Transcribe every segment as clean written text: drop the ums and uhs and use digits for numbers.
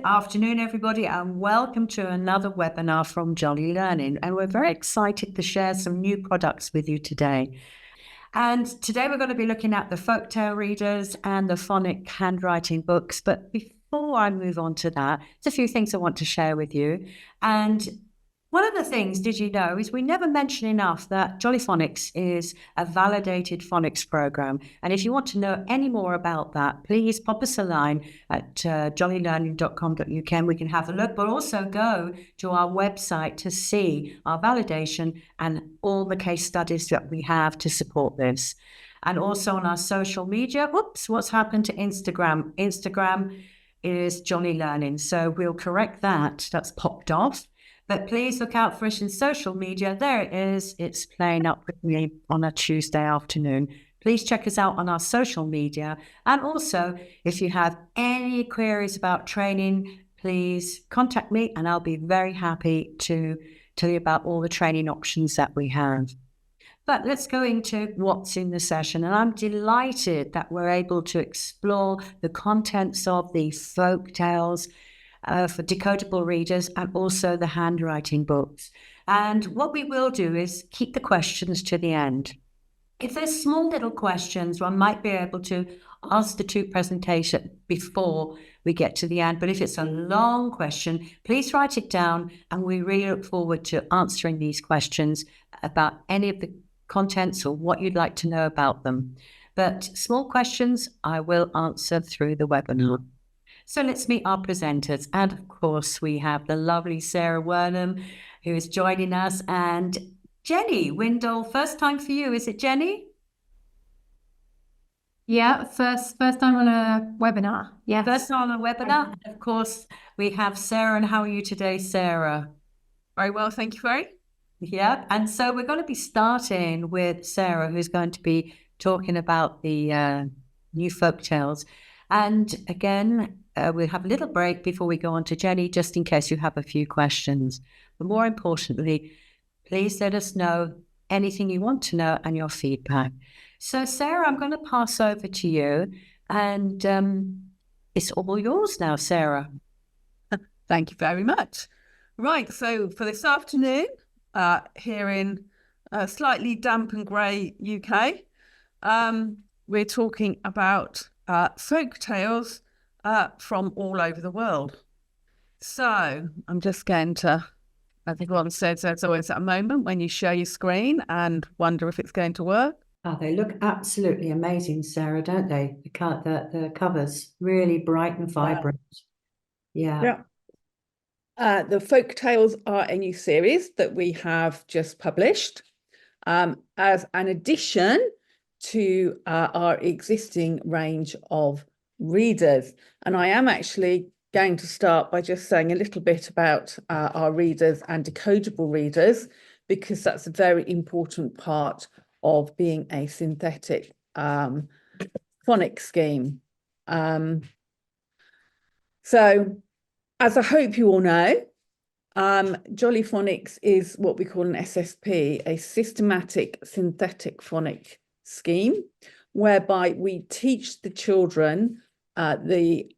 afternoon, everybody, and welcome to another webinar from Jolly Learning. And we're very excited to share some new products with you today. And today we're going to be looking at the Folktale Readers and the Phonics Handwriting Books. But before I move on to that, there's a few things I want to share with you. And one of the things, did you know, is we never mention enough that Jolly Phonics is a validated phonics program. And if you want to know any more about that, please pop us a line at jollylearning.com.uk and we can have a look, but also go to our website to see our validation and all the case studies that we have to support this. And also on our social media, whoops, what's happened to Instagram? Instagram is Jolly Learning. So we'll correct that. That's popped off. But please look out for us in social media. There it is. It's playing up with me on a Tuesday afternoon. Please check us out on our social media. And also, if you have any queries about training, please contact me and I'll be very happy to tell you about all the training options that we have. But let's go into what's in the session. And I'm delighted that we're able to explore the contents of the folk tales for decodable readers and also the handwriting books. And what we will do is keep the questions to the end. If there's small little questions, one might be able to ask the two presentations before we get to the end. But if it's a long question, please write it down. And we really look forward to answering these questions about any of the contents or what you'd like to know about them. But small questions I will answer through the webinar. So let's meet our presenters. And of course, we have the lovely Sara Wernham, who is joining us, and Jeni Windall. First time for you, is it, Jeni? Yeah, first time on a webinar. Yeah, first time on a webinar. Of course, we have Sara. And how are you today, Sara? Very well, thank you, very. Yeah, and so we're going to be starting with Sara, who's going to be talking about the new folk tales. And again, we'll have a little break before we go on to Jeni, just in case you have a few questions. But more importantly, please let us know anything you want to know and your feedback. So, Sara, I'm going to pass over to you. And it's all yours now, Sara. Thank you very much. Right, so for this afternoon, here in slightly damp and grey UK, we're talking about folk tales from all over the world. So I'm just going to, as everyone says, there's always a moment when you share your screen and wonder if it's going to work. Oh, they look absolutely amazing, Sara, don't they? The covers, really bright and vibrant. Yeah. The folk tales are a new series that we have just published as an addition to our existing range of readers. And I am actually going to start by just saying a little bit about our readers and decodable readers, because that's a very important part of being a synthetic phonics scheme. So, as I hope you all know, Jolly Phonics is what we call an SSP, a systematic synthetic phonic scheme, whereby we teach the children the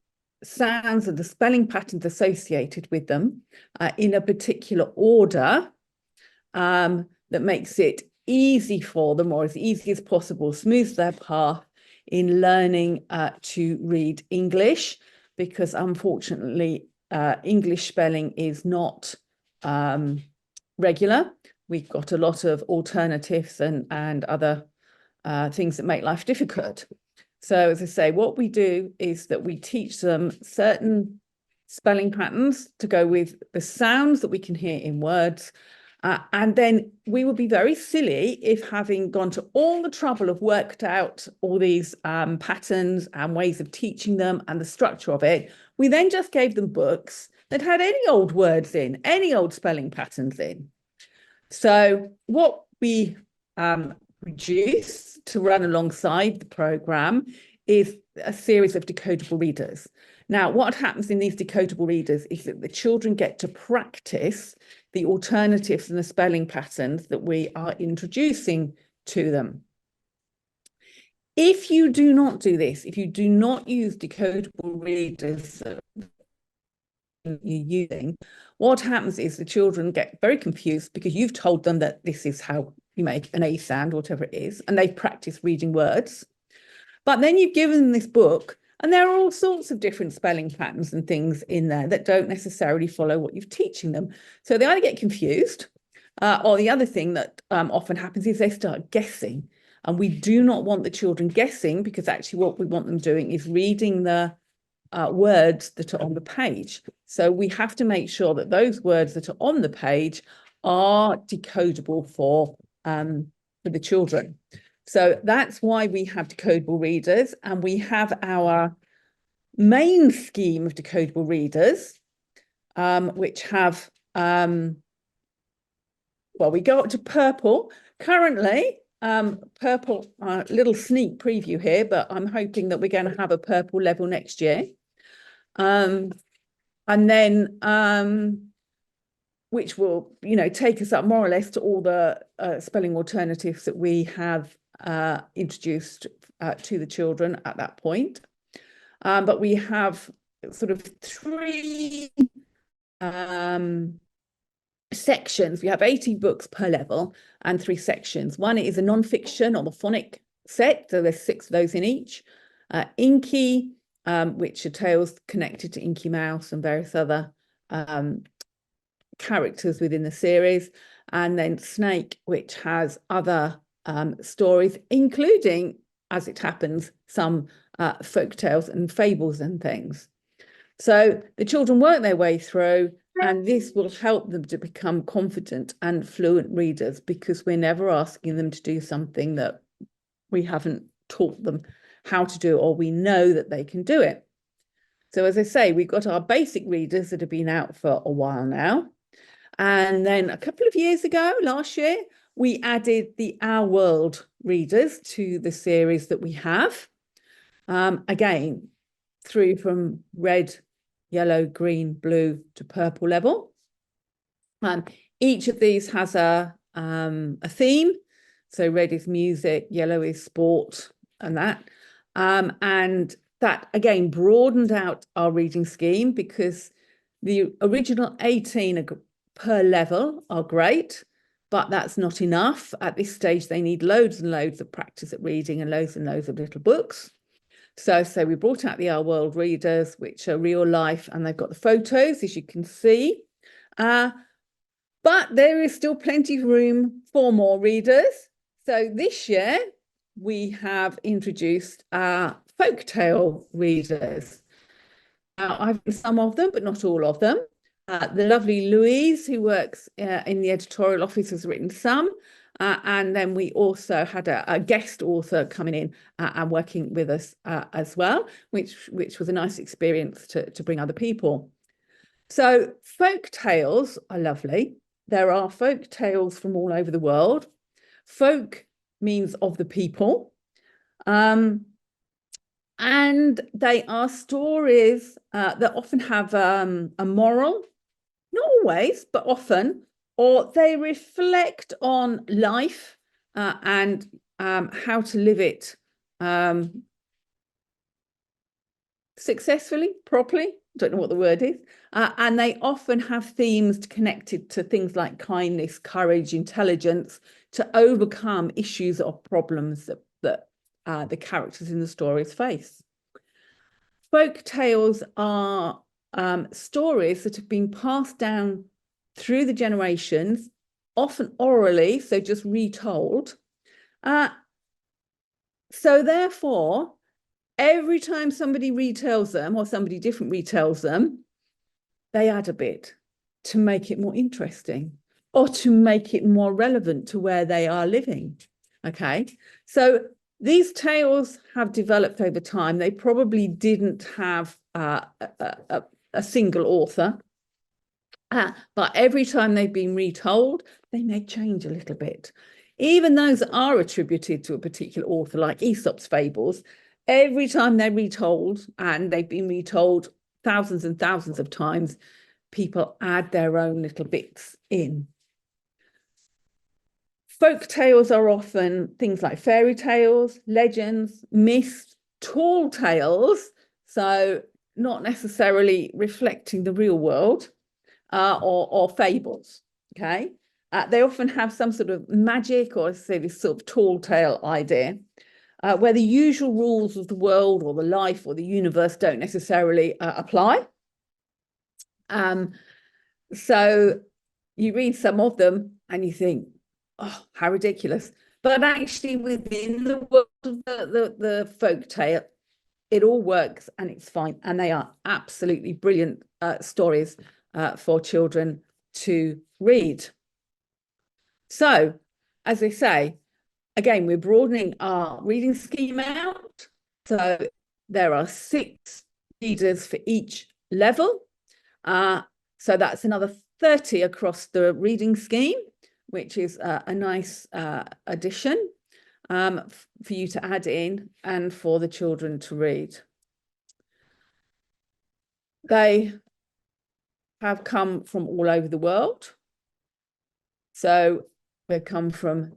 sounds and the spelling patterns associated with them in a particular order that makes it easy for them, or as easy as possible, smooths their path in learning to read English, because unfortunately English spelling is not regular. We've got a lot of alternatives and other things that make life difficult. So as I say, what we do is that we teach them certain spelling patterns to go with the sounds that we can hear in words. And then we would be very silly if, having gone to all the trouble of worked out all these patterns and ways of teaching them and the structure of it, we then just gave them books that had any old words in, any old spelling patterns in. So what we produce to run alongside the programme is a series of decodable readers. Now, what happens in these decodable readers is that the children get to practice the alternatives and the spelling patterns that we are introducing to them. If you do not do this, if you do not use decodable readers you're using, what happens is the children get very confused because you've told them that this is how you make an A sound, whatever it is, and they've practiced reading words. But then you've given them this book, and there are all sorts of different spelling patterns and things in there that don't necessarily follow what you're teaching them. So they either get confused, or the other thing that often happens is they start guessing. And we do not want the children guessing, because actually what we want them doing is reading the words that are on the page. So we have to make sure that those words that are on the page are decodable for the children. So that's why we have decodable readers, and we have our main scheme of decodable readers, which have, well, we go up to purple. Currently, purple, little sneak preview here, but I'm hoping that we're going to have a purple level next year. And then, which will, take us up more or less to all the spelling alternatives that we have introduced to the children at that point. But we have sort of 3 sections. We have 80 books per level and 3 sections. One is a non-fiction or the phonic set, so there's 6 of those in each. Inky, which are tales connected to Inky Mouse and various other characters within the series, and then Snake, which has other stories, including, as it happens, some folk tales and fables and things. So the children work their way through, and this will help them to become confident and fluent readers, because we're never asking them to do something that we haven't taught them how to do, or we know that they can do it. So as I say, we've got our basic readers that have been out for a while now. And then a couple of years ago, last year, we added the Our World readers to the series that we have. Again, through from red, yellow, green, blue to purple level. Each of these has a theme. So red is music, yellow is sport, and that. And that, again, broadened out our reading scheme, because the original 18 per level are great, but that's not enough. At this stage, they need loads and loads of practice at reading and loads of little books. So we brought out the Our World readers, which are real life, and they've got the photos, as you can see. But there is still plenty of room for more readers. So this year, we have introduced our folktale readers. Now, I've read some of them, but not all of them. The lovely Louise, who works in the editorial office, has written some. And then we also had a guest author coming in and working with us as well, which was a nice experience to bring other people. So folk tales are lovely. There are folk tales from all over the world. Folk means of the people. And they are stories that often have a moral, not always, but often, or they reflect on life and how to live it successfully, properly. Don't know what the word is. And they often have themes connected to things like kindness, courage, intelligence, to overcome issues or problems that the characters in the stories face. Folk tales are stories that have been passed down through the generations, often orally, so just retold. So therefore, every time somebody retells them, or somebody different retells them, they add a bit to make it more interesting, or to make it more relevant to where they are living. Okay, so these tales have developed over time. They probably didn't have a single author, but every time they've been retold, they may change a little bit. Even those that are attributed to a particular author, like Aesop's fables, every time they're retold, and they've been retold thousands and thousands of times, people add their own little bits in. Folk tales are often things like fairy tales, legends, myths, tall tales. So not necessarily reflecting the real world or fables, okay? They often have some sort of magic or say this sort of tall tale idea where the usual rules of the world or the life or the universe don't necessarily apply. So you read some of them and you think, oh, how ridiculous. But actually within the world of the folk tale, it all works and it's fine. And they are absolutely brilliant stories for children to read. So, as I say, again, we're broadening our reading scheme out. So there are 6 readers for each level. So that's another 30 across the reading scheme, which is a nice addition for you to add in and for the children to read. They have come from all over the world. So they come from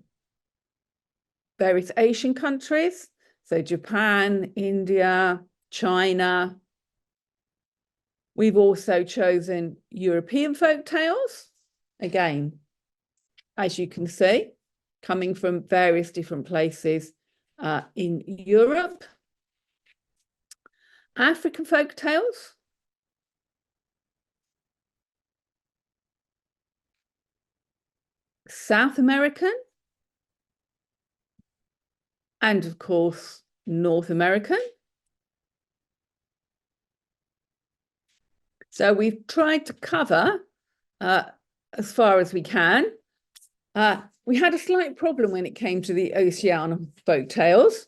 various Asian countries, so Japan, India, China. We've also chosen European folk tales, again, as you can see, coming from various different places in Europe. African folk tales. South American. And of course, North American. So we've tried to cover as far as we can. We had a slight problem when it came to the Oceania folk tales.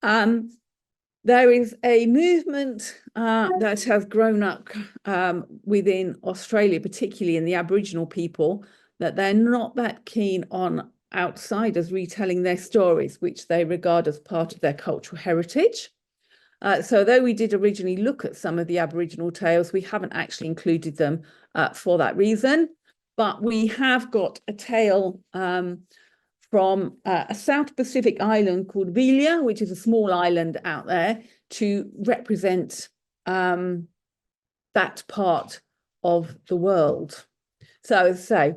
There is a movement that has grown up within Australia, particularly in the Aboriginal people, that they're not that keen on outsiders retelling their stories, which they regard as part of their cultural heritage. So though we did originally look at some of the Aboriginal tales, we haven't actually included them for that reason. But we have got a tale from a South Pacific island called Vilia, which is a small island out there, to represent that part of the world. So as I say,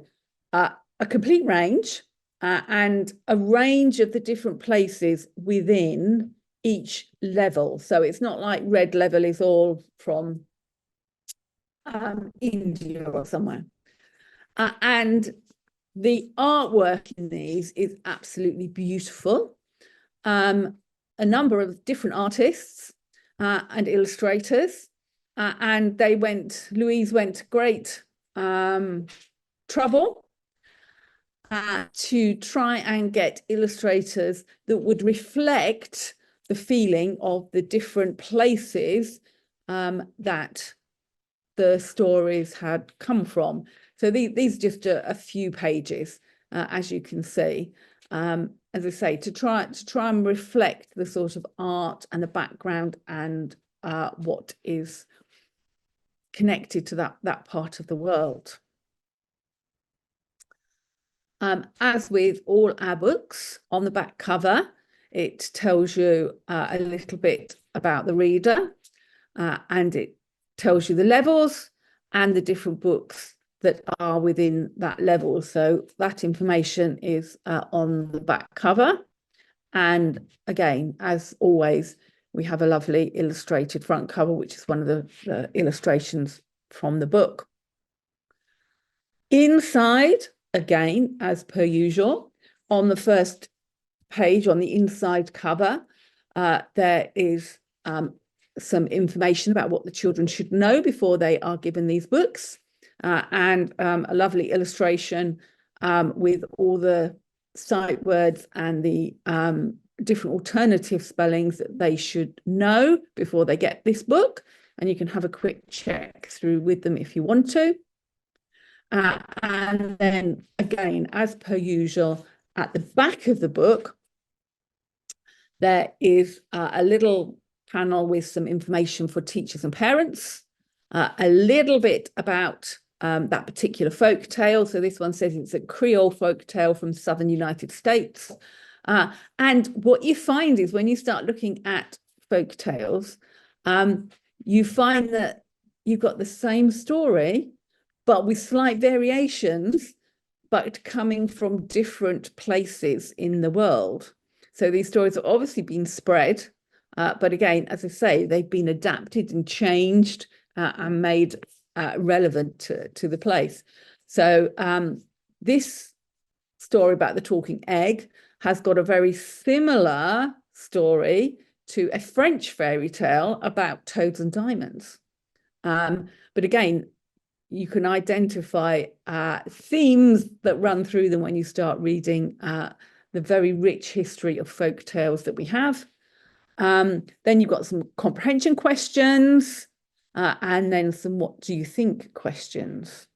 a complete range and a range of the different places within each level. So it's not like red level is all from India or somewhere. And the artwork in these is absolutely beautiful. A number of different artists and illustrators. And Louise went to great trouble to try and get illustrators that would reflect the feeling of the different places that the stories had come from. So these are just a few pages, as you can see. As I say, to try and reflect the sort of art and the background and what is connected to that part of the world. As with all our books, on the back cover, it tells you a little bit about the reader, and it tells you the levels and the different books that are within that level. So that information is on the back cover. And again, as always, we have a lovely illustrated front cover, which is one of the illustrations from the book. Inside, again, as per usual, on the first page, on the inside cover, there is some information about what the children should know before they are given these books, and a lovely illustration with all the sight words and the different alternative spellings that they should know before they get this book. And you can have a quick check through with them if you want to. And then again, as per usual, at the back of the book, there is a little panel with some information for teachers and parents, a little bit about that particular folk tale. So this one says it's a Creole folk tale from southern United States. And what you find is when you start looking at folk tales, you find that you've got the same story, but with slight variations, but coming from different places in the world. So these stories have obviously been spread, but again, as I say, they've been adapted and changed and made relevant to the place. So this story about the talking egg has got a very similar story to a French fairy tale about toads and diamonds. But again, you can identify themes that run through them when you start reading the very rich history of folk tales that we have. Then you've got some comprehension questions and then some what do you think questions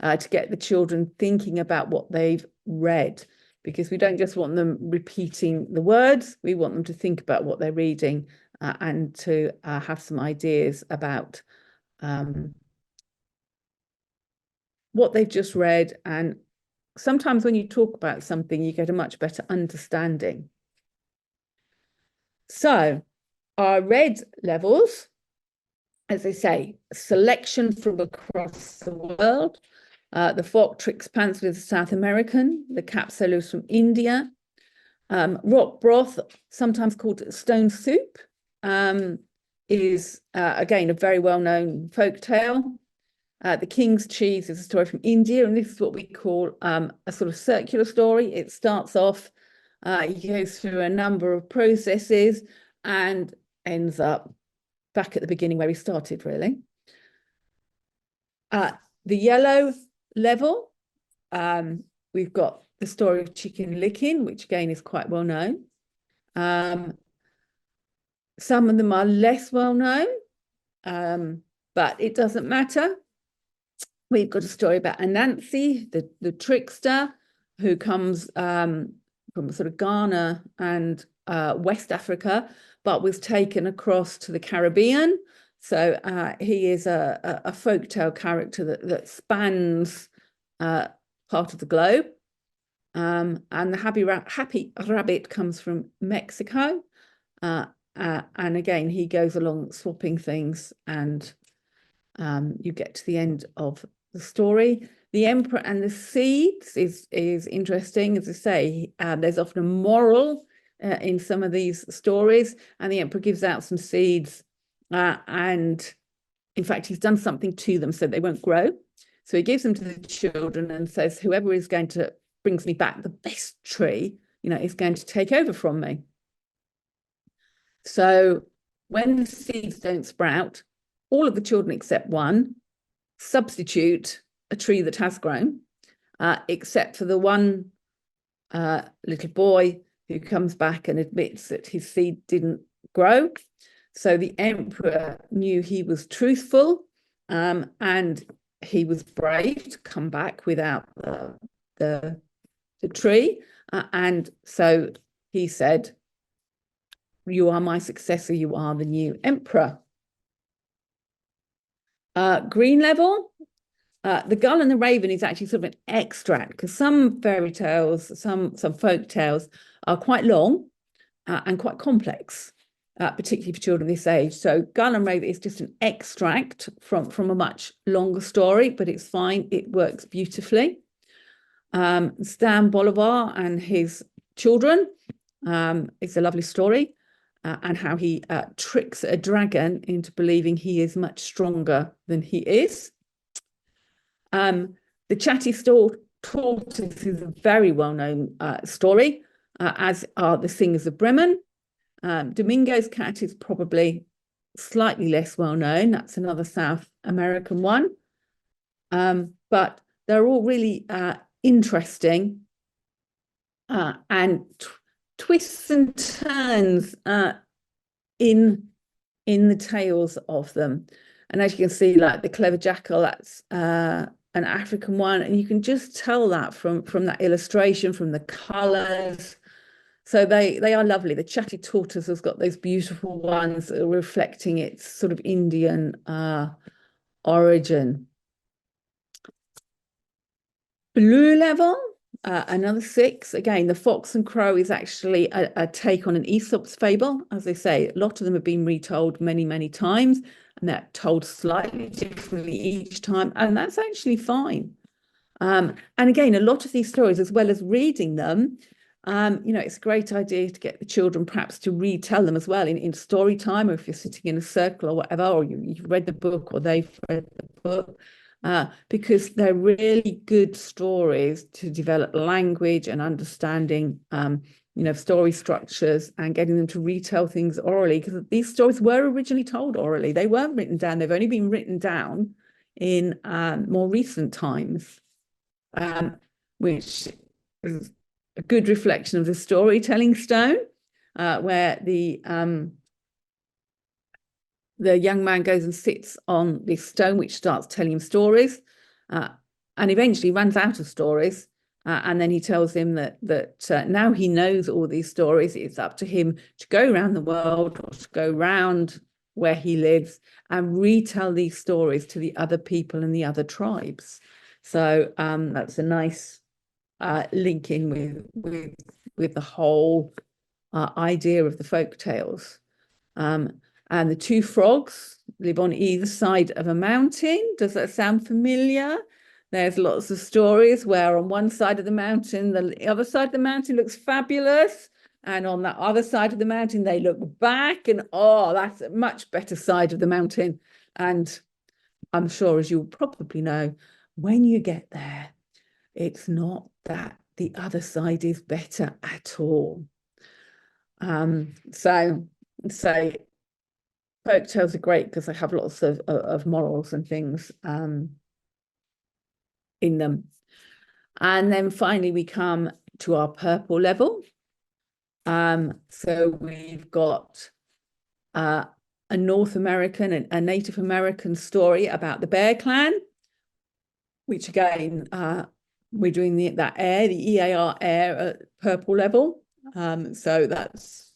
to get the children thinking about what they've read, because we don't just want them repeating the words, we want them to think about what they're reading and to have some ideas about what they've just read. And sometimes when you talk about something, you get a much better understanding. So our read levels, as I say, selection from across the world. The Folk Tricks Panther is South American, the Capsolos from India, rock broth, sometimes called stone soup, is again a very well-known folk tale. The King's Cheese is a story from India, and this is what we call a sort of circular story. It starts off, he goes through a number of processes and ends up back at the beginning where he started, really. The yellow level, we've got the story of Chicken Licking, which again is quite well known. Some of them are less well known, but it doesn't matter. We've got a story about Anansi, the trickster, who comes from sort of Ghana and West Africa, but was taken across to the Caribbean. So he is a folktale character that spans part of the globe. And the happy rabbit comes from Mexico. And again, he goes along swapping things, and you get to the end of the story. The Emperor and the Seeds is interesting. As I say, there's often a moral in some of these stories, and the Emperor gives out some seeds, and in fact, he's done something to them so they won't grow. So he gives them to the children and says, whoever is going to brings me back the best tree, is going to take over from me. So when the seeds don't sprout, all of the children except one substitute a tree that has grown, except for the one little boy who comes back and admits that his seed didn't grow. So the Emperor knew he was truthful, and he was brave to come back without the tree. And so he said, you are my successor, you are the new Emperor. Green level, the Gull and the Raven is actually sort of an extract, because some fairy tales, some folk tales are quite long and quite complex, particularly for children this age. So Gull and Raven is just an extract from a much longer story, but it's fine, it works beautifully. Stan Bolivar and his children, it's a lovely story, and how he tricks a dragon into believing he is much stronger than he is. The Chatty Tortoise is a very well-known story, as are the Singers of Bremen. Domingo's Cat is probably slightly less well-known. That's another South American one. But they're all really interesting and twists and turns in the tales of them. And as you can see, like the Clever Jackal, that's an African one, and you can just tell that from that illustration, from the colours. So they are lovely. The Chatty Tortoise has got those beautiful ones reflecting its sort of Indian origin. Blue level, another 6. Again, the Fox and Crow is actually a take on an Aesop's fable. As I say, a lot of them have been retold many, many times, and they're told slightly differently each time, and that's actually fine. And again, a lot of these stories, as well as reading them, it's a great idea to get the children perhaps to retell them as well in story time, or if you're sitting in a circle or whatever, or you've read the book or they've read the book, because they're really good stories to develop language and understanding, story structures, and getting them to retell things orally, because these stories were originally told orally. They weren't written down. They've only been written down in more recent times, which is a good reflection of the storytelling stone, where the young man goes and sits on this stone, which starts telling him stories, and eventually runs out of stories. And then he tells him that now he knows all these stories, it's up to him to go around the world, or to go round where he lives and retell these stories to the other people and the other tribes. So that's a nice linking with the whole idea of the folk tales. And the 2 frogs live on either side of a mountain. Does that sound familiar? There's lots of stories where on one side of the mountain, the other side of the mountain looks fabulous, and on that other side of the mountain, they look back and, oh, that's a much better side of the mountain. And I'm sure, as you'll probably know, when you get there, it's not that the other side is better at all. So folk tales are great because they have lots of morals and things in them. And then finally we come to our purple level. So we've got a North American and a Native American story about the Bear Clan, which again, we're doing the EAR air at purple level. So that's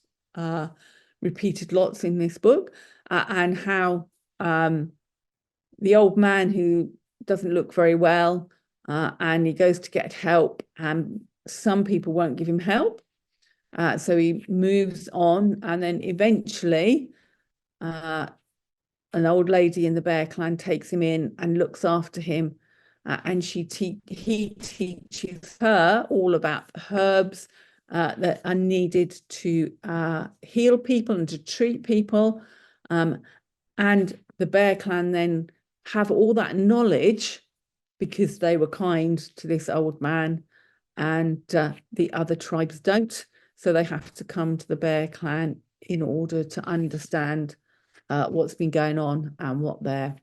repeated lots in this book, and how the old man who doesn't look very well, and he goes to get help, and some people won't give him help. So he moves on, and then eventually an old lady in the Bear Clan takes him in and looks after him, and he teaches her all about the herbs that are needed to heal people and to treat people. And the Bear Clan then have all that knowledge because they were kind to this old man, and the other tribes don't. So they have to come to the Bear Clan in order to understand what's been going on and what they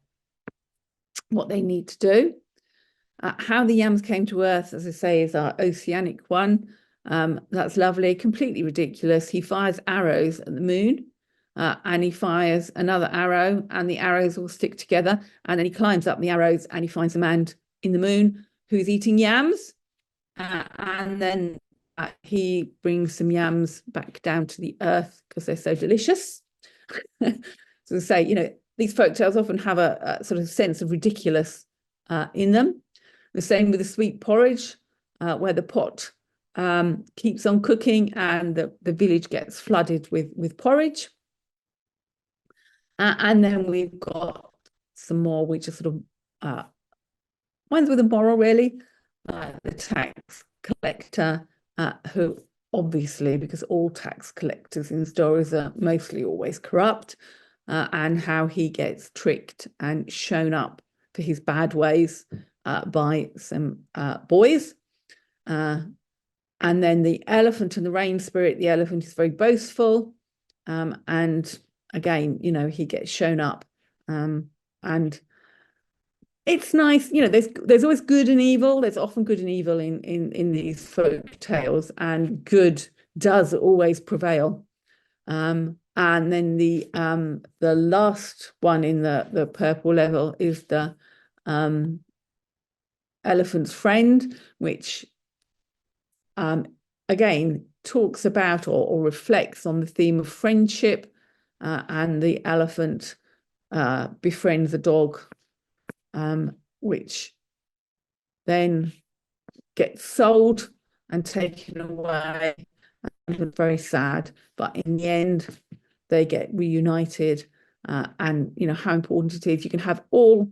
need to do. How the Yams came to Earth, as I say, is our oceanic one. That's lovely, completely ridiculous. He fires arrows at the moon, and he fires another arrow, and the arrows all stick together. And then he climbs up the arrows, and he finds a man in the moon who's eating yams. And then he brings some yams back down to the earth because they're so delicious. So to say, these folk tales often have a sort of sense of ridiculous in them. The same with the sweet porridge, where the pot keeps on cooking and the village gets flooded with porridge. And then we've got some more, which are sort of ones with a moral, really. The tax collector, who obviously, because all tax collectors in stories are mostly always corrupt, and how he gets tricked and shown up for his bad ways by some boys. And then the elephant and the rain spirit. The elephant is very boastful, and again, he gets shown up, and it's nice. There's always good and evil. There's often good and evil in these folk tales, and good does always prevail. And then the last one in the purple level is the elephant's friend, which again talks about or reflects on the theme of friendship, and the elephant befriends a dog, which then get sold and taken away. And it was very sad, but in the end, they get reunited. And you know how important it is. You can have all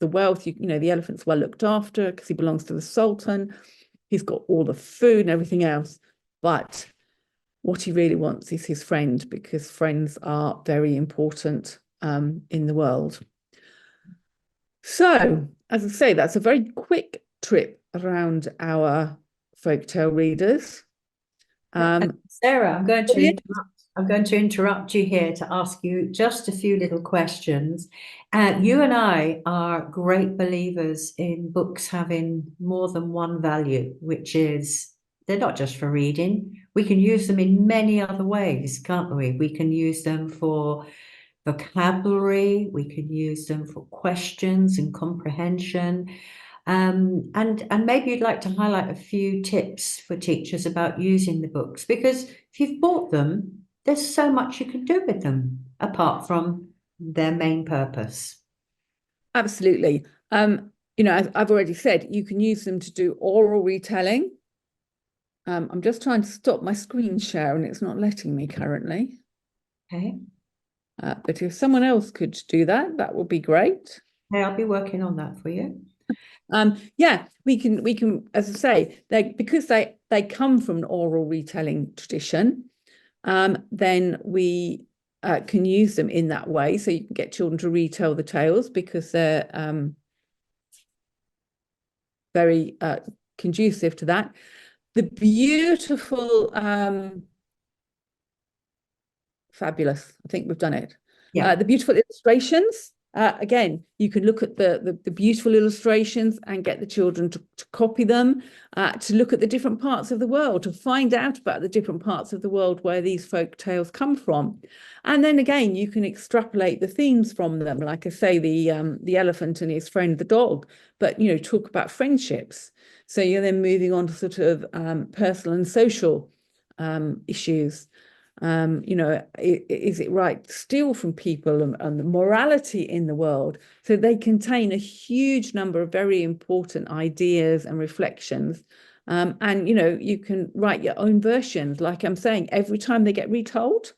the wealth. You know the elephant's well looked after because he belongs to the Sultan. He's got all the food and everything else, but what he really wants is his friend, because friends are very important in the world. So, as I say, that's a very quick trip around our folktale readers. Sarah, I'm going to interrupt you here to ask you just a few little questions. You and I are great believers in books having more than one value, which is they're not just for reading. We can use them in many other ways, can't we? We can use them for vocabulary, we can use them for questions and comprehension. And maybe you'd like to highlight a few tips for teachers about using the books, because if you've bought them, there's so much you can do with them apart from their main purpose. Absolutely. You know, as I've already said, you can use them to do oral retelling. I'm just trying to stop my screen share and it's not letting me currently. Okay. But if someone else could do that, that would be great. Okay, I'll be working on that for you. Yeah, we can, as I say, because they come from an oral retelling tradition, then we can use them in that way. So you can get children to retell the tales because they're very conducive to that. The beautiful, fabulous, I think we've done it. Yeah. The beautiful illustrations. Again, you can look at the beautiful illustrations and get the children to copy them, to look at the different parts of the world, to find out about the different parts of the world where these folk tales come from. And then again, you can extrapolate the themes from them. Like I say, the elephant and his friend, the dog, but, you know, talk about friendships. So you're then moving on to sort of personal and social issues. You know, is it right to steal from people, and the morality in the world? So they contain a huge number of very important ideas and reflections. And, you know, you can write your own versions. Like I'm saying, every time they get retold,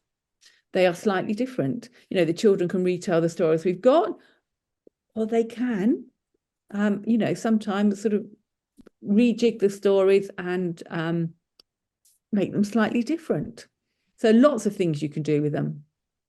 they are slightly different. You know, the children can retell the stories we've got, or they can, you know, sometimes sort of rejig the stories and make them slightly different. So lots of things you can do with them.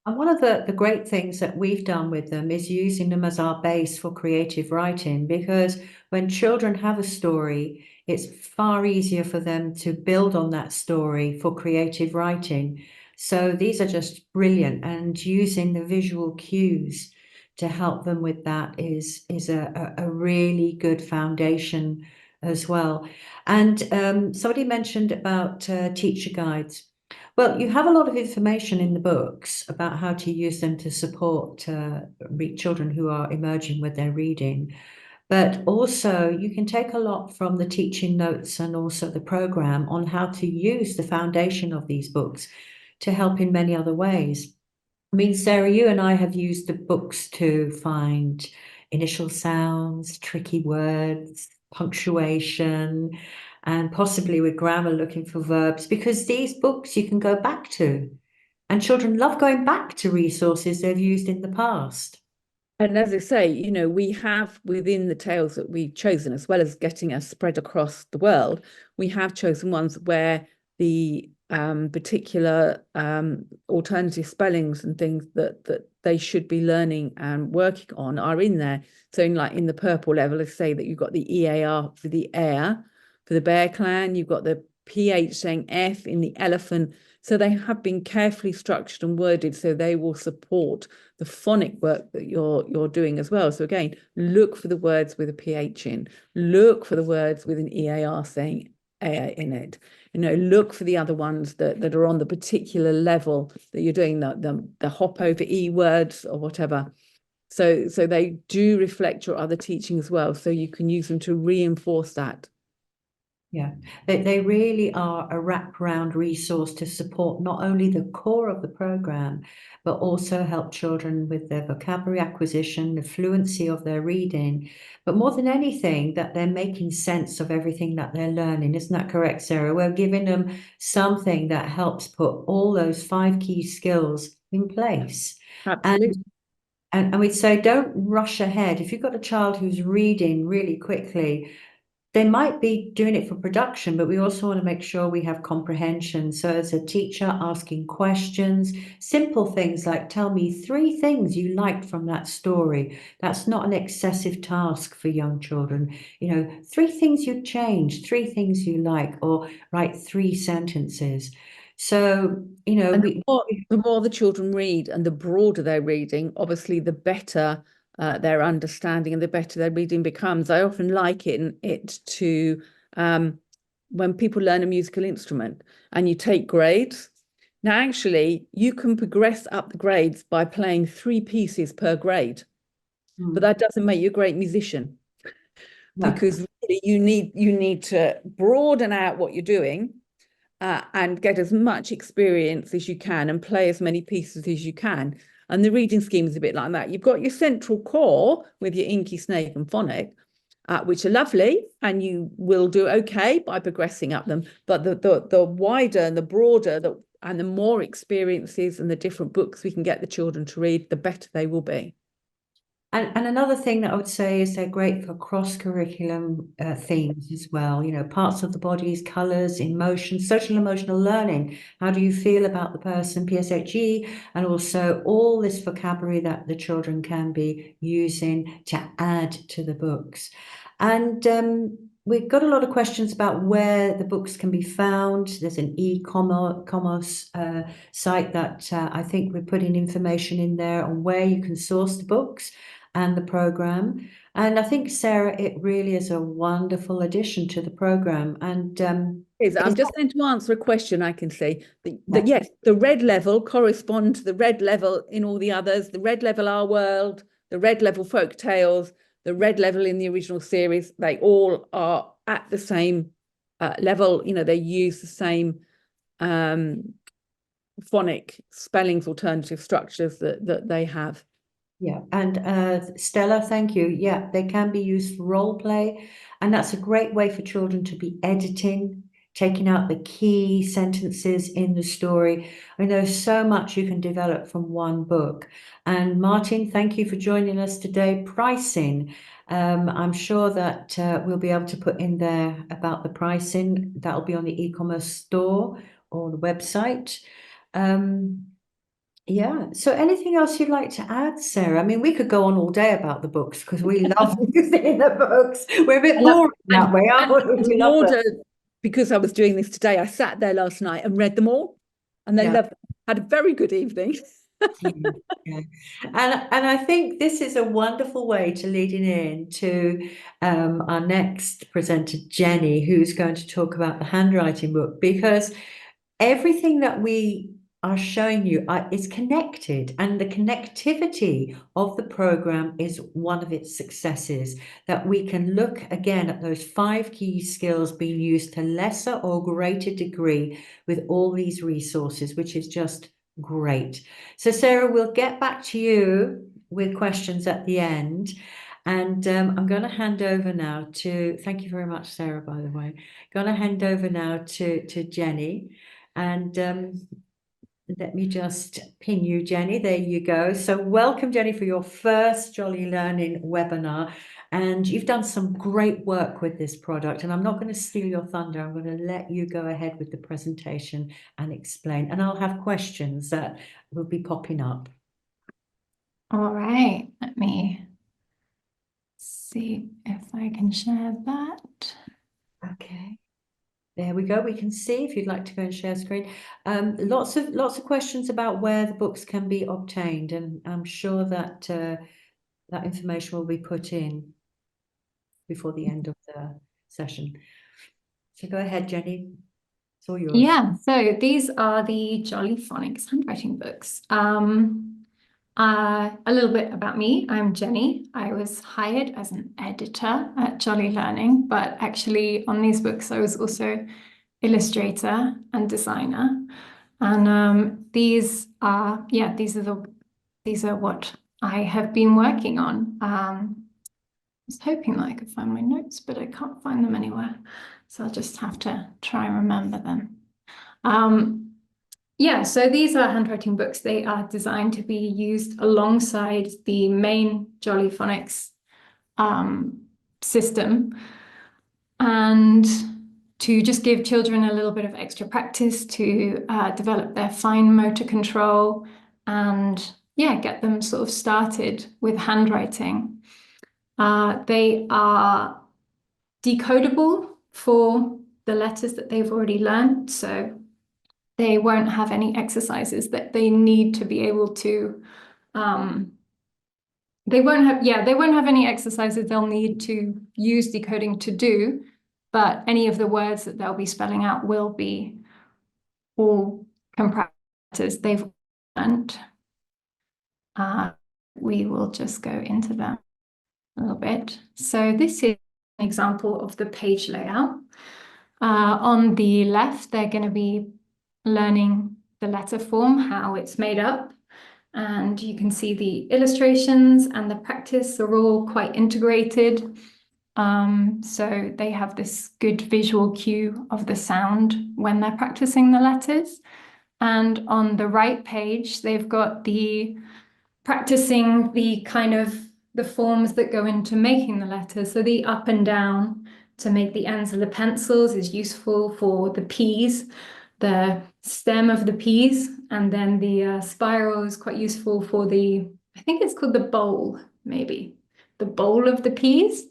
And one of the great things that we've done with them is using them as our base for creative writing, because when children have a story, it's far easier for them to build on that story for creative writing. So these are just brilliant, and using the visual cues to help them with that is a really good foundation as well. And somebody mentioned about teacher guides. Well, you have a lot of information in the books about how to use them to support children who are emerging with their reading. But also you can take a lot from the teaching notes and also the program on how to use the foundation of these books to help in many other ways. I mean, Sarah, you and I have used the books to find initial sounds, tricky words, punctuation, and possibly with grammar looking for verbs, because these books you can go back to. And children love going back to resources they've used in the past. And as I say, you know, we have within the tales that we've chosen, as well as getting us spread across the world, we have chosen ones where the particular alternative spellings and things that they should be learning and working on are in there. So in the purple level, let's say that you've got the EAR for the air, for the bear clan, you've got the PH saying F in the elephant. So they have been carefully structured and worded so they will support the phonic work that you're doing as well. So again, look for the words with a PH in, look for the words with an EAR saying A in it. You know, look for the other ones that are on the particular level that you're doing, the hop over E words or whatever. So they do reflect your other teaching as well. So you can use them to reinforce that. Yeah, they really are a wraparound resource to support not only the core of the program, but also help children with their vocabulary acquisition, the fluency of their reading, but more than anything, that they're making sense of everything that they're learning. Isn't that correct, Sarah? We're giving them something that helps put all those 5 key skills in place. Absolutely. And we'd say don't rush ahead. If you've got a child who's reading really quickly, they might be doing it for production, but we also want to make sure we have comprehension. So as a teacher, asking questions, simple things like, tell me 3 things you liked from that story. That's not an excessive task for young children. 3 things you'd change, 3 things you like, or write 3 sentences. So, And the more the children read and the broader their reading, obviously the better their understanding and the better their reading becomes. I often liken it to when people learn a musical instrument and you take grades. Now, actually, you can progress up the grades by playing 3 pieces per grade, but that doesn't make you a great musician. No. Because really you need to broaden out what you're doing. And get as much experience as you can and play as many pieces as you can. And the reading scheme is a bit like that. You've got your central core with your Inky, Snake and Phonic, which are lovely, and you will do okay by progressing up them. But the wider and the broader and the more experiences and the different books we can get the children to read, the better they will be. And another thing that I would say is they're great for cross-curriculum themes as well. Parts of the body's colors, emotions, social emotional learning. How do you feel about the person, PSHE, and also all this vocabulary that the children can be using to add to the books. And we've got a lot of questions about where the books can be found. There's an e-commerce site that I think we're putting information in there on where you can source the books and the program. And I think, Sarah, it really is a wonderful addition to the program. And I'm just going to answer a question I can see. Yes, the red level correspond to the red level in all the others, the red level Our World, the red level Folktales, the red level in the original series. They all are at the same level. They use the same phonic spellings, alternative structures that they have. Yeah, and Stella, thank you. Yeah, they can be used for role play, and that's a great way for children to be editing, taking out the key sentences in the story. I mean, there's so much you can develop from one book. And Martin, thank you for joining us today. Pricing. I'm sure that we'll be able to put in there about the pricing. That'll be on the e-commerce store or the website. Yeah. So anything else you'd like to add, Sarah? I mean, we could go on all day about the books because we love using the books. We're a bit boring that way, aren't we? We love them. Because I was doing this today, I sat there last night and read them all, and they loved them. Had a very good evening. Yeah. And I think this is a wonderful way to leading in to our next presenter, Jeni, who's going to talk about the handwriting book, because everything that we are showing you is connected, and the connectivity of the program is one of its successes, that we can look again at those 5 key skills being used to lesser or greater degree with all these resources, which is just great. So Sarah, we'll get back to you with questions at the end. And I'm going to hand over now to, thank you very much, Sarah, by the way. Going to hand over now to Jeni. And let me just pin you, Jeni. There you go. So welcome, Jeni, for your first Jolly Learning webinar. And you've done some great work with this product. And I'm not going to steal your thunder. I'm going to let you go ahead with the presentation and explain. And I'll have questions that will be popping up. All right. Let me see if I can share that. Okay. There we go. We can see if you'd like to go and share screen. Lots of questions about where the books can be obtained, and I'm sure that that information will be put in before the end of the session. So go ahead, Jeni. It's all yours. Yeah, so these are the Jolly Phonics handwriting books. A little bit about me. I'm Jenny. I was hired as an editor at Jolly Learning, but actually on these books, I was also illustrator and designer. And these are what I have been working on. I was hoping that I could find my notes, but I can't find them anywhere. So I'll just have to try and remember them. Yeah, so these are handwriting books. They are designed to be used alongside the main Jolly Phonics system, and to just give children a little bit of extra practice to develop their fine motor control and get them sort of started with handwriting. They are decodable for the letters that they've already learned, so they won't have any exercises that they need to be able to, they won't have any exercises they'll need to use decoding to do, but any of the words that they'll be spelling out will be all comparatives they've learned. We will just go into them a little bit. So this is an example of the page layout. On the left, they're going to be learning the letter form, how it's made up. And you can see the illustrations and the practice are all quite integrated. So they have this good visual cue of the sound when they're practicing the letters. And on the right page, they've got the practicing the kind of the forms that go into making the letters. So the up and down to make the ends of the pencils is useful for the P's, the stem of the P's, and then the spiral is quite useful for the, I think it's called the bowl, maybe, the bowl of the P's.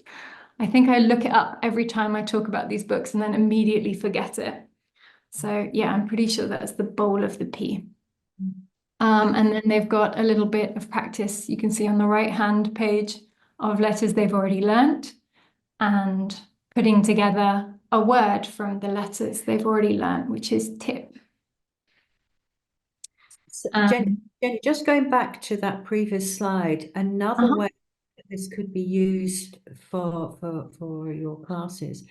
I think I look it up every time I talk about these books and then immediately forget it. So yeah, I'm pretty sure that's the bowl of the P. And then they've got a little bit of practice, you can see on the right-hand page, of letters they've already learnt and putting together a word from the letters they've already learnt, which is tip. So, Jenny, just going back to that previous slide, another way that this could be used for your classes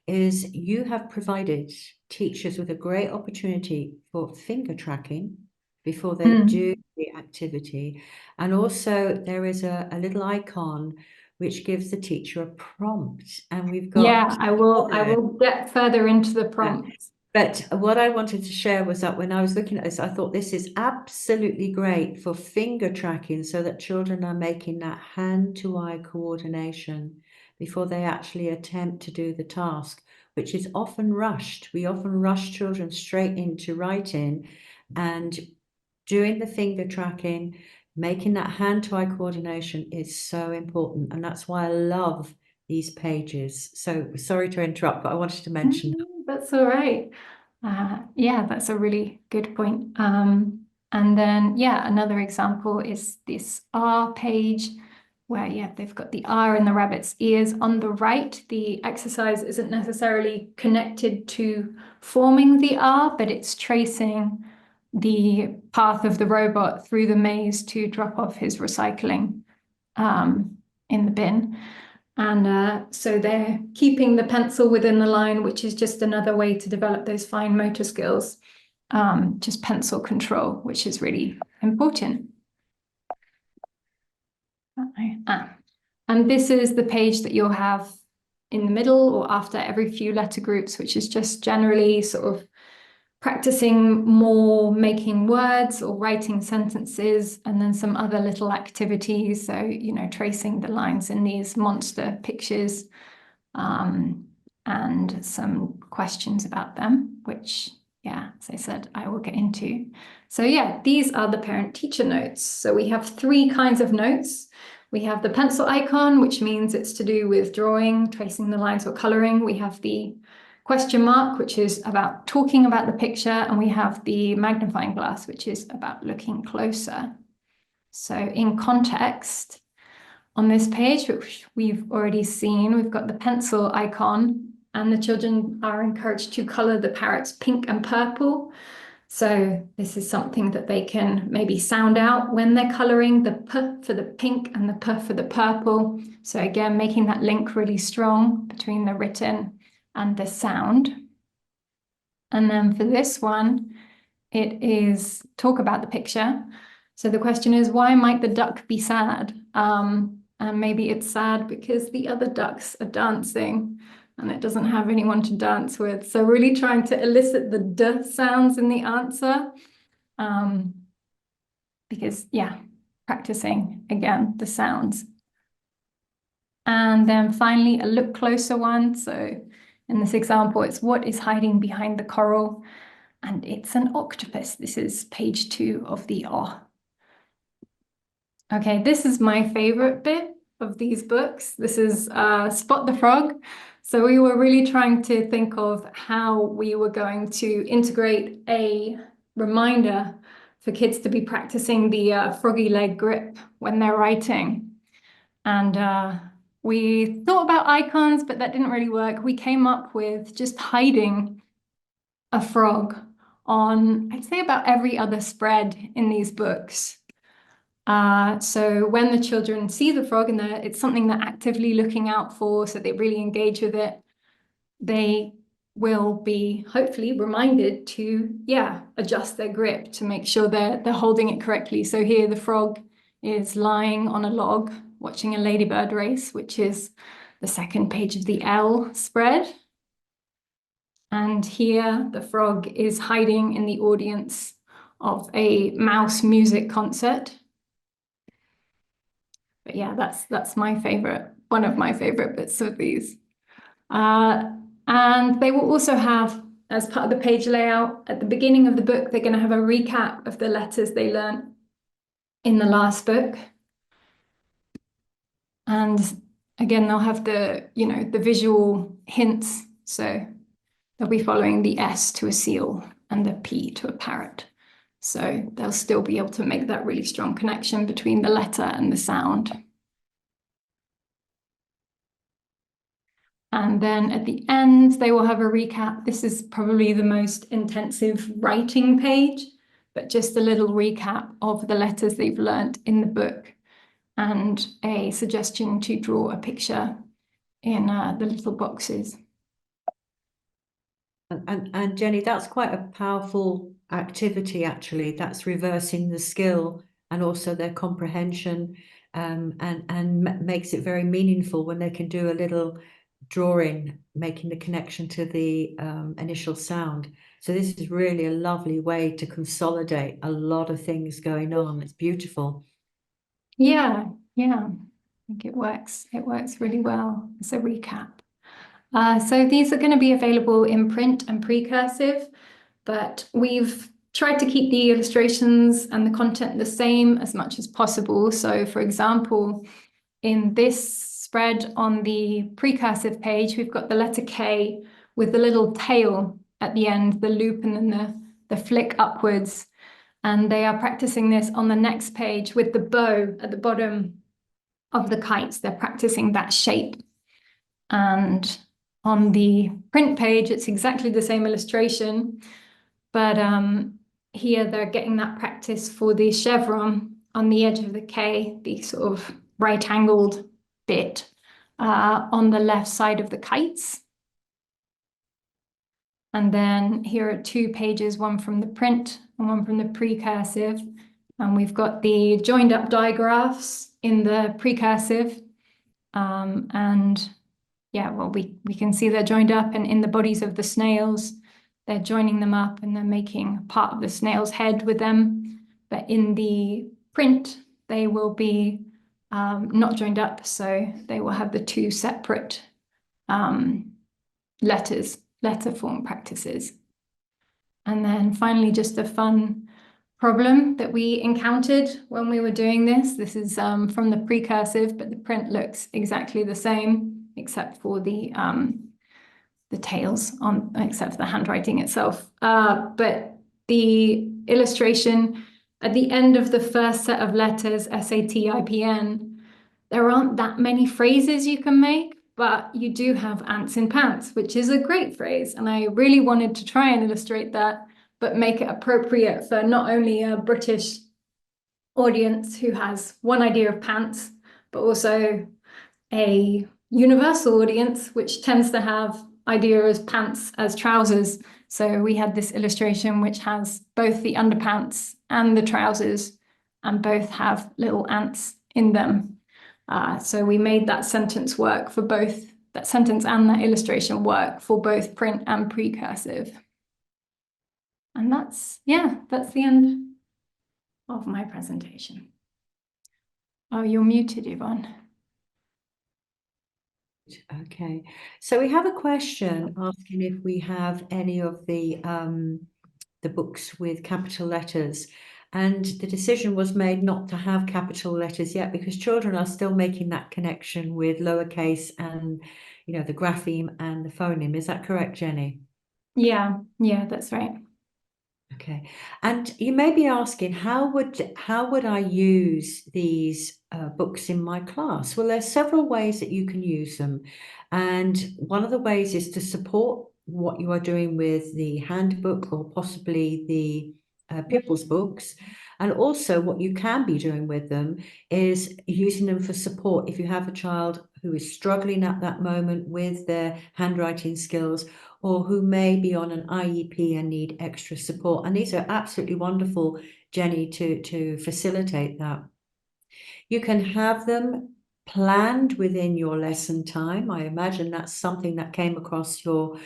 is you have provided teachers with a great opportunity for finger tracking before they do the activity. And also there is a little icon which gives the teacher a prompt. And we've got... Yeah, I will get further into the prompts. But what I wanted to share was that when I was looking at this, I thought this is absolutely great for finger tracking so that children are making that hand-to-eye coordination before they actually attempt to do the task, which is often rushed. We often rush children straight into writing, and doing the finger tracking, making that hand-to-eye coordination is so important. And that's why I love these pages. So sorry to interrupt, but I wanted to mention that. That's all right. Yeah, that's a really good point. And then, another example is this R page where, they've got the R in the rabbit's ears. On the right, the exercise isn't necessarily connected to forming the R, but it's tracing the path of the robot through the maze to drop off his recycling in the bin. And so they're keeping the pencil within the line, which is just another way to develop those fine motor skills, just pencil control, which is really important. And this is the page that you'll have in the middle or after every few letter groups, which is just generally sort of practicing more making words or writing sentences, and then some other little activities. So, tracing the lines in these monster pictures, and some questions about them, which, as I said, I will get into. So these are the parent-teacher notes. So we have three kinds of notes. We have the pencil icon, which means it's to do with drawing, tracing the lines or coloring. We have the question mark, which is about talking about the picture, and we have the magnifying glass, which is about looking closer. So in context, on this page, which we've already seen, we've got the pencil icon, and the children are encouraged to color the parrots pink and purple. So this is something that they can maybe sound out when they're colouring, the P for the pink and the P for the purple. So again, making that link really strong between the written and the sound. And then for this one, it is talk about the picture. So the question is, why might the duck be sad? And maybe it's sad because the other ducks are dancing and it doesn't have anyone to dance with. So really trying to elicit the D sounds in the answer. Because, yeah, practicing, again, the sounds. And then finally, a look closer one. So in this example, it's what is hiding behind the coral? And it's an octopus. This is page 2 of the O. Okay, this is my favorite bit of these books. This is Spot the Frog. So we were really trying to think of how we were going to integrate a reminder for kids to be practicing the froggy leg grip when they're writing. And we thought about icons, but that didn't really work. We came up with just hiding a frog on, I'd say, about every other spread in these books. So when the children see the frog and it's something they're actively looking out for, so they really engage with it, they will be hopefully reminded to, adjust their grip to make sure they're holding it correctly. So here the frog is lying on a log watching a ladybird race, which is the second page of the L spread. And here the frog is hiding in the audience of a mouse music concert. But yeah, that's my favorite, one of my favorite bits of these. And they will also have, as part of the page layout, at the beginning of the book, they're going to have a recap of the letters they learned in the last book. And again, they'll have the visual hints. So they'll be following the S to a seal and the P to a parrot. So they'll still be able to make that really strong connection between the letter and the sound. And then at the end, they will have a recap. This is probably the most intensive writing page, but just a little recap of the letters they've learnt in the book and a suggestion to draw a picture in the little boxes. And Jenny, that's quite a powerful activity, actually. That's reversing the skill and also their comprehension, and makes it very meaningful when they can do a little drawing, making the connection to the initial sound. So this is really a lovely way to consolidate a lot of things going on. It's beautiful. Yeah, I think it works. It works really well as a recap. So these are going to be available in print and precursive, but we've tried to keep the illustrations and the content the same as much as possible. So for example, in this spread on the precursive page, we've got the letter K with the little tail at the end, the loop, and then the flick upwards. And they are practicing this on the next page with the bow at the bottom of the kites. They're practicing that shape. And on the print page, it's exactly the same illustration, but here they're getting that practice for the chevron on the edge of the K, the sort of right-angled bit on the left side of the kites. And then here are 2 pages, one from the print and one from the precursive. And we've got the joined up digraphs in the precursive. And yeah, well, we can see they're joined up, and in the bodies of the snails, they're joining them up and they're making part of the snail's head with them. But in the print, they will be not joined up, so they will have the 2 separate letter form practices. And then finally, just a fun problem that we encountered when we were doing this. This is from the precursive, but the print looks exactly the same, except for the tails, except for the handwriting itself. But the illustration at the end of the first set of letters, SAT, IPN, there aren't that many phrases you can make, but you do have ants in pants, which is a great phrase. And I really wanted to try and illustrate that, but make it appropriate for not only a British audience who has one idea of pants, but also a universal audience, which tends to have idea as pants as trousers. So we had this illustration which has both the underpants and the trousers, and both have little ants in them. So we made that sentence work for both, that sentence and that illustration work for both print and precursive. And that's the end of my presentation. Oh, you're muted, Yvonne. Okay, so we have a question asking if we have any of the books with capital letters, and the decision was made not to have capital letters yet because children are still making that connection with lowercase and, you know, the grapheme and the phoneme. Is that correct, Jeni? Yeah, that's right. Okay, and you may be asking, how would I use these books in my class? Well, there's several ways that you can use them, and one of the ways is to support what you are doing with the handbook or possibly the pupils' books. And also what you can be doing with them is using them for support if you have a child who is struggling at that moment with their handwriting skills, or who may be on an IEP and need extra support. And these are absolutely wonderful, Jeni, to facilitate that. You can have them planned within your lesson time. I imagine that's something that came across your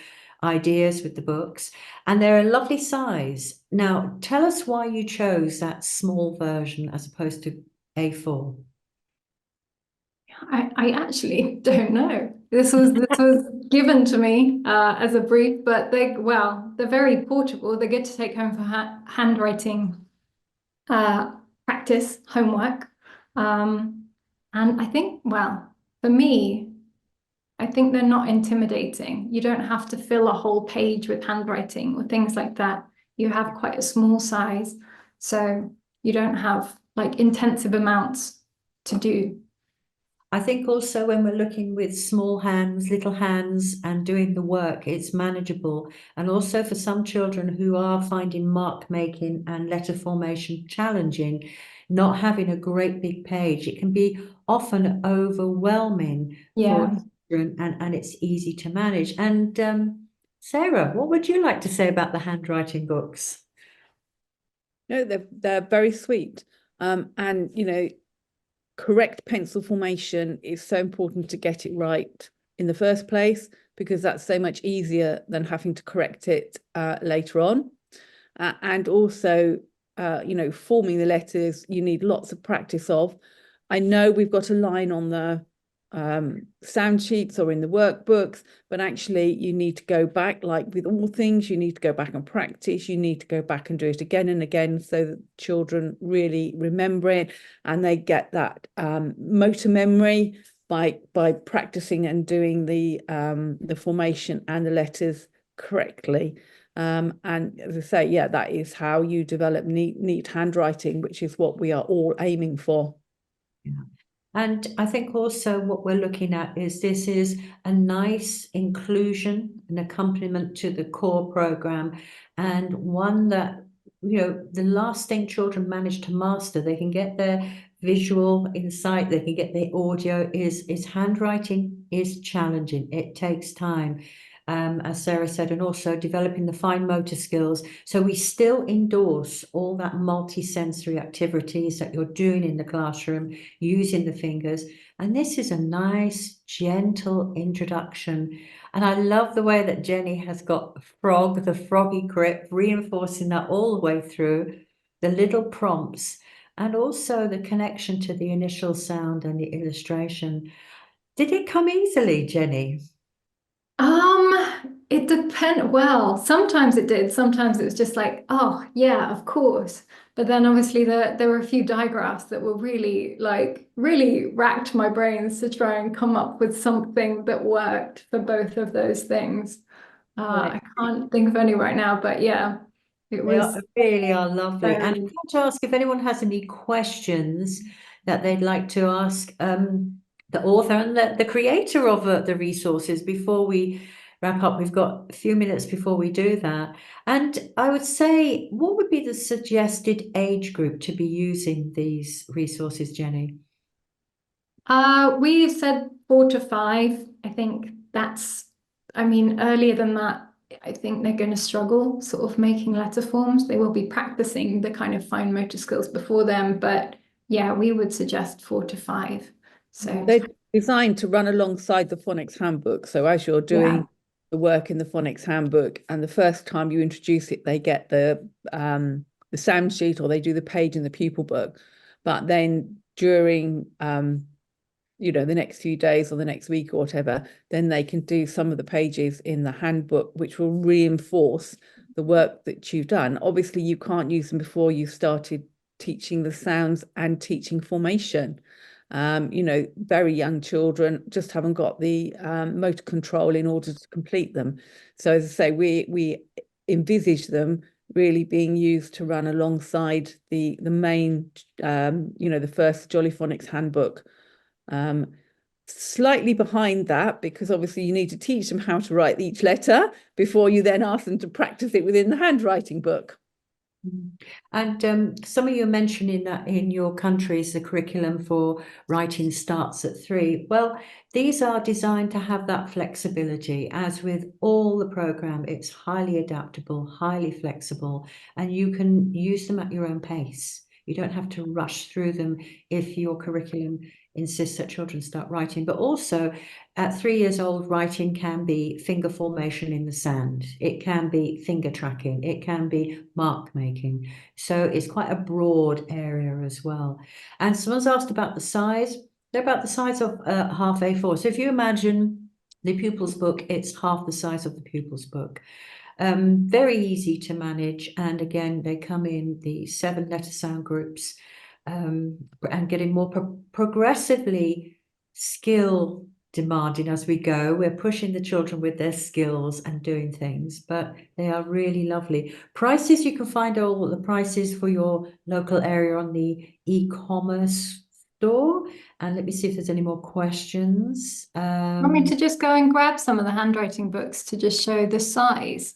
ideas with the books. And they're a lovely size. Now, tell us why you chose that small version as opposed to A4. I actually don't know. This was given to me as a brief, but they're very portable. They're good to take home for handwriting practice, homework. And I think, for me, I think they're not intimidating. You don't have to fill a whole page with handwriting or things like that. You have quite a small size, so you don't have like intensive amounts to do. I think also when we're looking with small hands, little hands, and doing the work, it's manageable. And also for some children who are finding mark making and letter formation challenging, not having a great big page, it can be often overwhelming for children, and it's easy to manage. And Sarah, what would you like to say about the handwriting books? No, they're very sweet. And you know, correct pencil formation is so important to get it right in the first place, because that's so much easier than having to correct it later on. And also, you know, forming the letters, you need lots of practice of. I know we've got a line on the sound sheets or in the workbooks, but actually you need to go back, like with all things, you need to go back and practice. You need to go back and do it again and again so that children really remember it and they get that motor memory by practicing and doing the formation and the letters correctly. And as I say, yeah, that is how you develop neat handwriting, which is what we are all aiming for. Yeah. And I think also what we're looking at is this is a nice inclusion, an accompaniment to the core program, and one that, you know, the last thing children manage to master, they can get their visual insight, they can get their audio, is handwriting is challenging. It takes time. As Sarah said, and also developing the fine motor skills. So we still endorse all that multi-sensory activities that you're doing in the classroom, using the fingers. And this is a nice, gentle introduction. And I love the way that Jeni has got frog, the froggy grip, reinforcing that all the way through, the little prompts, and also the connection to the initial sound and the illustration. Did it come easily, Jeni? It depends. Well, sometimes it did. Sometimes it was just like, oh yeah, of course. But then obviously there were a few digraphs that were really racked my brains to try and come up with something that worked for both of those things. I can't think of any right now, but yeah, it was. They really are lovely. And I'd like to ask if anyone has any questions that they'd like to ask the author and the creator of the resources before we wrap up. We've got a few minutes before we do that. And I would say, what would be the suggested age group to be using these resources, Jeni? We've said 4 to 5. I think I mean, earlier than that, I think they're going to struggle sort of making letter forms. They will be practicing the kind of fine motor skills before them, but yeah, we would suggest 4 to 5. So They're designed to run alongside the Phonics Handbook. So as you're doing the work in the Phonics Handbook, and the first time you introduce it, they get the sound sheet, or they do the page in the pupil book. But then during the next few days or the next week or whatever, then they can do some of the pages in the handbook, which will reinforce the work that you've done. Obviously, you can't use them before you started teaching the sounds and teaching formation. Very young children just haven't got the motor control in order to complete them. So as I say, we envisage them really being used to run alongside the main, the first Jolly Phonics handbook. Slightly behind that, because obviously you need to teach them how to write each letter before you then ask them to practice it within the handwriting book. And some of you are mentioning that in your countries, the curriculum for writing starts at 3. Well, these are designed to have that flexibility. As with all the program, it's highly adaptable, highly flexible, and you can use them at your own pace. You don't have to rush through them if your curriculum insists that children start writing. But also, at 3 years old, writing can be finger formation in the sand. It can be finger tracking. It can be mark making. So it's quite a broad area as well. And someone's asked about the size. They're about the size of half A4. So if you imagine the pupil's book, it's half the size of the pupil's book. Very easy to manage. And again, they come in the 7 letter sound groups, and getting more progressively skill demanding as we go. We're pushing the children with their skills and doing things, but they are really lovely. Prices, you can find all the prices for your local area on the e-commerce store. And let me see if there's any more questions. want me to just go and grab some of the handwriting books to just show the size?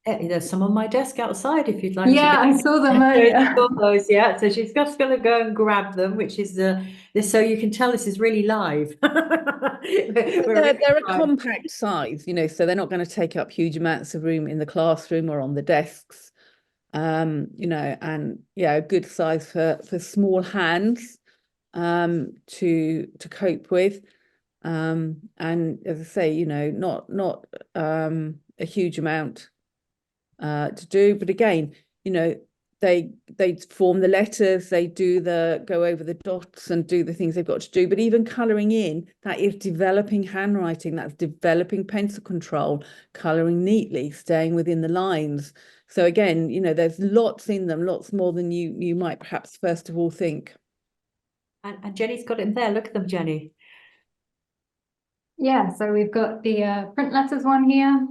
There's some on my desk outside if you'd like to Yeah, go. I saw them earlier. Those, yeah. So she's just going to go and grab them, which is this. So you can tell this is really live. They're a compact size, so they're not going to take up huge amounts of room in the classroom or on the desks. And yeah, a good size for small hands to cope with. And as I say, not a huge amount to do, but again, they form the letters, they go over the dots and do the things they've got to do. But even colouring in, that is developing handwriting, that's developing pencil control, colouring neatly, staying within the lines. So again, there's lots in them, lots more than you might perhaps first of all think. And Jenny's got it in there. Look at them, Jeni. Yeah, so we've got the print letters one here,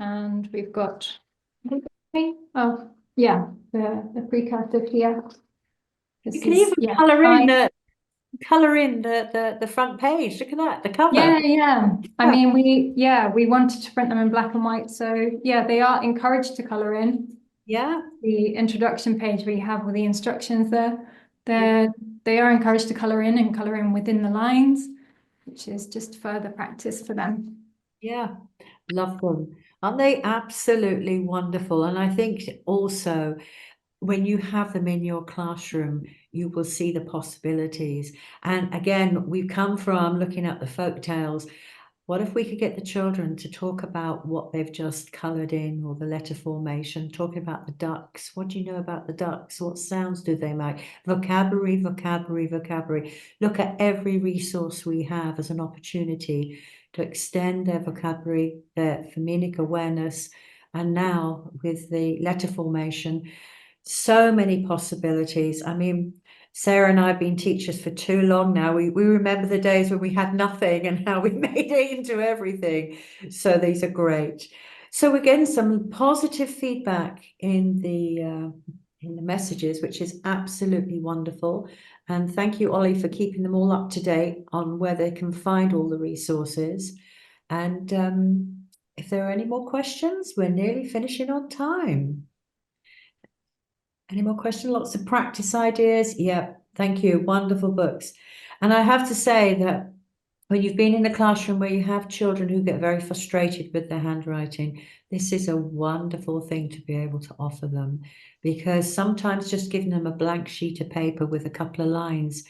and we've got the precursive here. You can even colour in the front page. Look at that, the cover. Yeah. I mean, we wanted to print them in black and white, so yeah, they are encouraged to colour in. Yeah. The introduction page we have with the instructions there, they are encouraged to colour in and colour in within the lines, which is just further practice for them. Yeah, love them. Aren't they absolutely wonderful? And I think also when you have them in your classroom, you will see the possibilities. And again, we've come from looking at the folk tales. What if we could get the children to talk about what they've just coloured in, or the letter formation, talking about the ducks? What do you know about the ducks? What sounds do they make? Vocabulary, vocabulary, vocabulary. Look at every resource we have as an opportunity to extend their vocabulary, their phonemic awareness. And now with the letter formation, so many possibilities. I mean, Sara and I have been teachers for too long now. We remember the days when we had nothing and how we made it into everything. So these are great. So again, some positive feedback in the messages, which is absolutely wonderful. And thank you, Ollie, for keeping them all up to date on where they can find all the resources. And if there are any more questions, we're nearly finishing on time. Any more questions? Lots of practice ideas? Yep, thank you. Wonderful books. And I have to say that when you've been in a classroom where you have children who get very frustrated with their handwriting, this is a wonderful thing to be able to offer them, because sometimes just giving them a blank sheet of paper with a couple of lines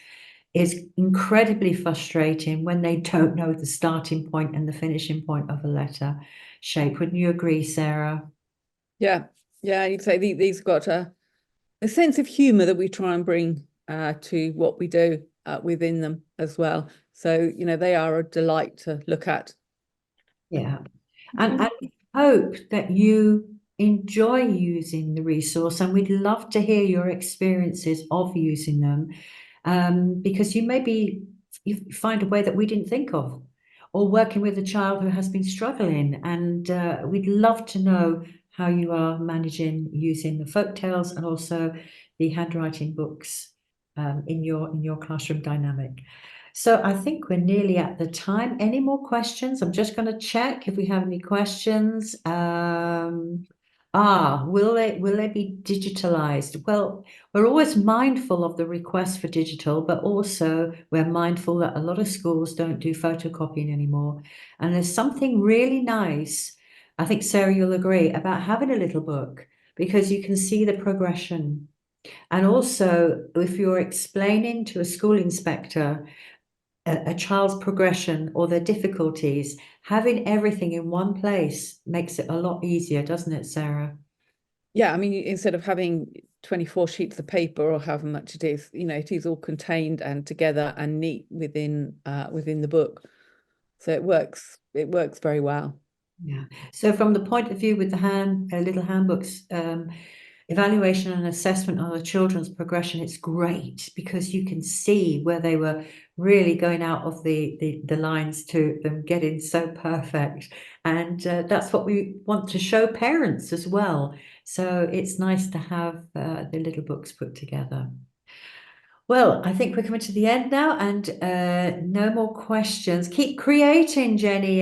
is incredibly frustrating when they don't know the starting point and the finishing point of a letter shape. Wouldn't you agree, Sarah? Yeah, you'd say these got a sense of humour that we try and bring to what we do within them as well. So, they are a delight to look at. Yeah. And I hope that you enjoy using the resource, and we'd love to hear your experiences of using them, because you find a way that we didn't think of, or working with a child who has been struggling, and we'd love to know how you are managing using the folk tales and also the handwriting books in your classroom dynamic. So I think we're nearly at the time. Any more questions? I'm just going to check if we have any questions. Will they be digitalized? Well, we're always mindful of the request for digital, but also we're mindful that a lot of schools don't do photocopying anymore. And there's something really nice, I think, Sarah, you'll agree, about having a little book, because you can see the progression. And also, if you're explaining to a school inspector a child's progression or their difficulties, having everything in one place makes it a lot easier, doesn't it, Sarah? Yeah, I mean, instead of having 24 sheets of paper or however much it is, it is all contained and together and neat within the book. So it works very well. Yeah. So from the point of view with the little handbooks, evaluation and assessment of the children's progression, it's great because you can see where they were really going out of the lines to them getting so perfect. And that's what we want to show parents as well. So it's nice to have the little books put together. Well, I think we're coming to the end now, and no more questions. Keep creating, Jeni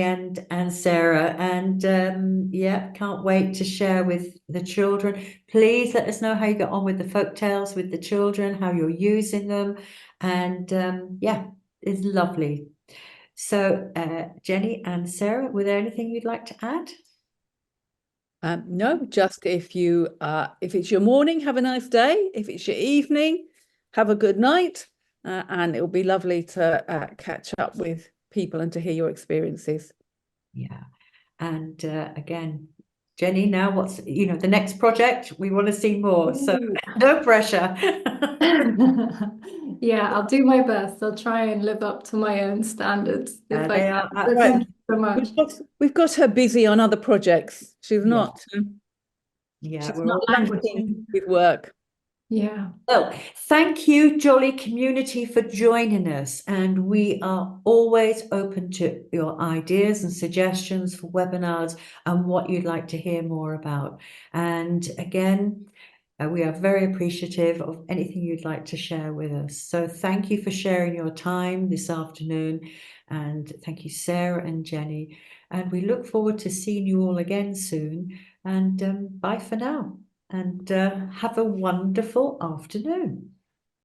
and Sarah, and yeah, can't wait to share with the children. Please let us know how you get on with the folk tales with the children, how you're using them, and yeah, it's lovely. So, Jeni and Sarah, were there anything you'd like to add? No, just if it's your morning, have a nice day. If it's your evening, have a good night. And it'll be lovely to catch up with people and to hear your experiences. Yeah. And again, Jeni, now what's the next project? We want to see more, so no pressure. Yeah, I'll do my best. I'll try and live up to my own standards if I They can. are So thank you so much. We've got her busy on other projects. She's not Yeah, she's we're not all lacking with work. Yeah. Well, thank you, Jolly community, for joining us. And we are always open to your ideas and suggestions for webinars and what you'd like to hear more about. And again, we are very appreciative of anything you'd like to share with us. So thank you for sharing your time this afternoon. And thank you, Sarah and Jeni. And we look forward to seeing you all again soon. And bye for now. And have a wonderful afternoon.